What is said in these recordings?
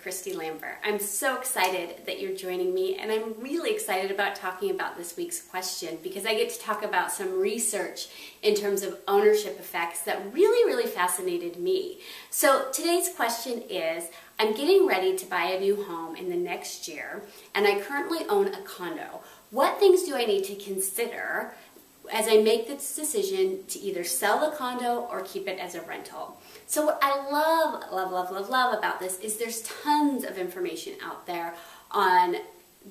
Christy Lambert. I'm so excited that you're joining me, and I'm really excited about talking about this week's question because I get to talk about some research in terms of ownership effects that really fascinated me. So today's question is, I'm getting ready to buy a new home in the next year, and I currently own a condo. What things do I need to consider as I make this decision to either sell the condo or keep it as a rental? So what I love about this is there's tons of information out there on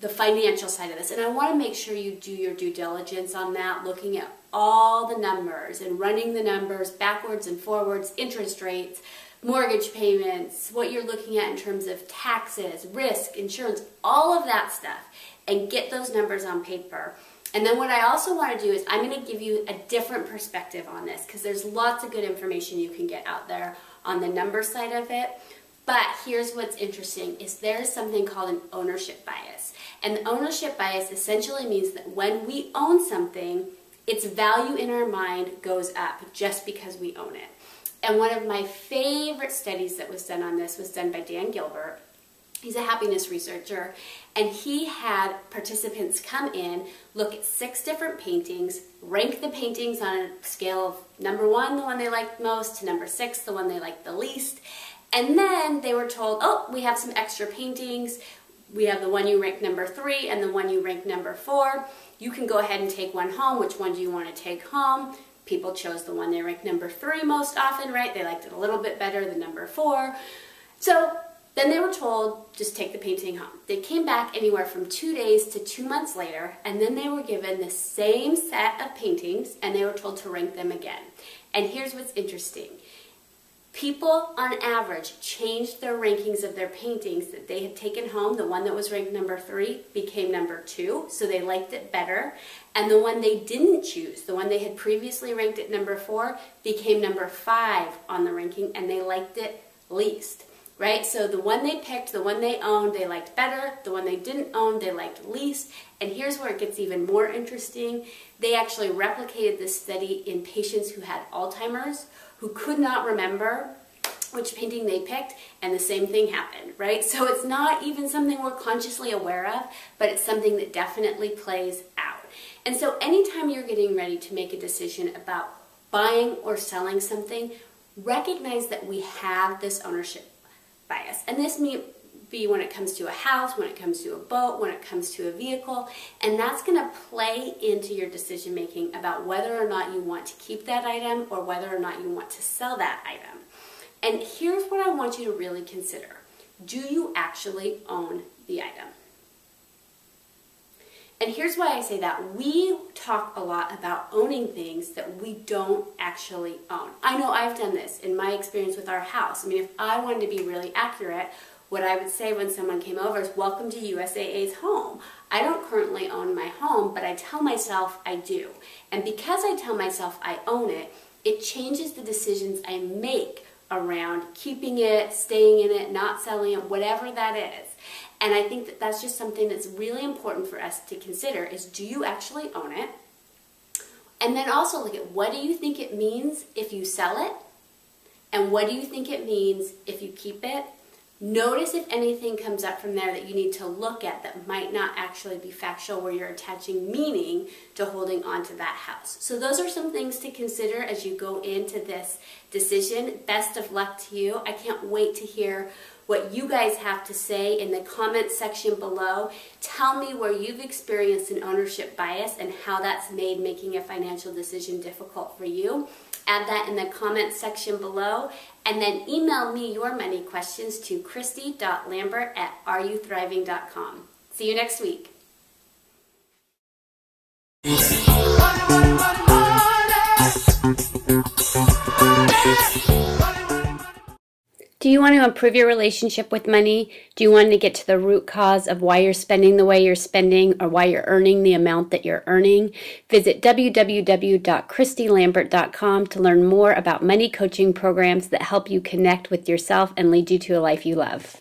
the financial side of this, and I want to make sure you do your due diligence on that, looking at all the numbers and running the numbers backwards and forwards, interest rates, mortgage payments, what you're looking at in terms of taxes, risk, insurance, all of that stuff, and get those numbers on paper. And then what I also want to do is I'm going to give you a different perspective on this because there's lots of good information you can get out there on the number side of it. But here's what's interesting is there's something called an ownership bias. And the ownership bias essentially means that when we own something, its value in our mind goes up just because we own it. And one of my favorite studies that was done on this was done by Dan Gilbert. He's a happiness researcher, and he had participants come in, look at 6 different paintings, rank the paintings on a scale of number 1, the one they liked most, to number 6, the one they liked the least. And then they were told, oh, we have some extra paintings. We have the one you ranked number 3 and the one you ranked number 4. You can go ahead and take one home. Which one do you want to take home? People chose the one they ranked number 3 most often, right? They liked it a little bit better than number 4. So then they were told, just take the painting home. They came back anywhere from 2 days to 2 months later, and then they were given the same set of paintings, and they were told to rank them again. And here's what's interesting. People, on average, changed their rankings of their paintings that they had taken home. The one that was ranked number 3 became number 2, so they liked it better. And the one they didn't choose, the one they had previously ranked at number 4, became number 5 on the ranking, and they liked it least. Right? So the one they picked, the one they owned, they liked better. The one they didn't own, they liked least. And here's where it gets even more interesting. They actually replicated this study in patients who had Alzheimer's, who could not remember which painting they picked, and the same thing happened, right? So it's not even something we're consciously aware of, but it's something that definitely plays out. And so anytime you're getting ready to make a decision about buying or selling something, recognize that we have this ownership bias. And this may be when it comes to a house, when it comes to a boat, when it comes to a vehicle, and that's going to play into your decision making about whether or not you want to keep that item or whether or not you want to sell that item. And here's what I want you to really consider. Do you actually own the item? And here's why I say that. We talk a lot about owning things that we don't actually own. I know I've done this in my experience with our house. I mean, if I wanted to be really accurate, what I would say when someone came over is, welcome to USAA's home. I don't currently own my home, but I tell myself I do. And because I tell myself I own it, it changes the decisions I make around keeping it, staying in it, not selling it, whatever that is. And I think that that's just something that's really important for us to consider is, do you actually own it? And then also look at, what do you think it means if you sell it? And what do you think it means if you keep it? Notice if anything comes up from there that you need to look at that might not actually be factual, where you're attaching meaning to holding on to that house. So those are some things to consider as you go into this decision. Best of luck to you. I can't wait to hear what you guys have to say in the comments section below. Tell me where you've experienced an ownership bias and how that's made making a financial decision difficult for you. Add that in the comments section below, and then email me your money questions to christy.lambert@areyouthriving.com. See you next week. Do you want to improve your relationship with money? Do you want to get to the root cause of why you're spending the way you're spending or why you're earning the amount that you're earning? Visit www.christylambert.com to learn more about money coaching programs that help you connect with yourself and lead you to a life you love.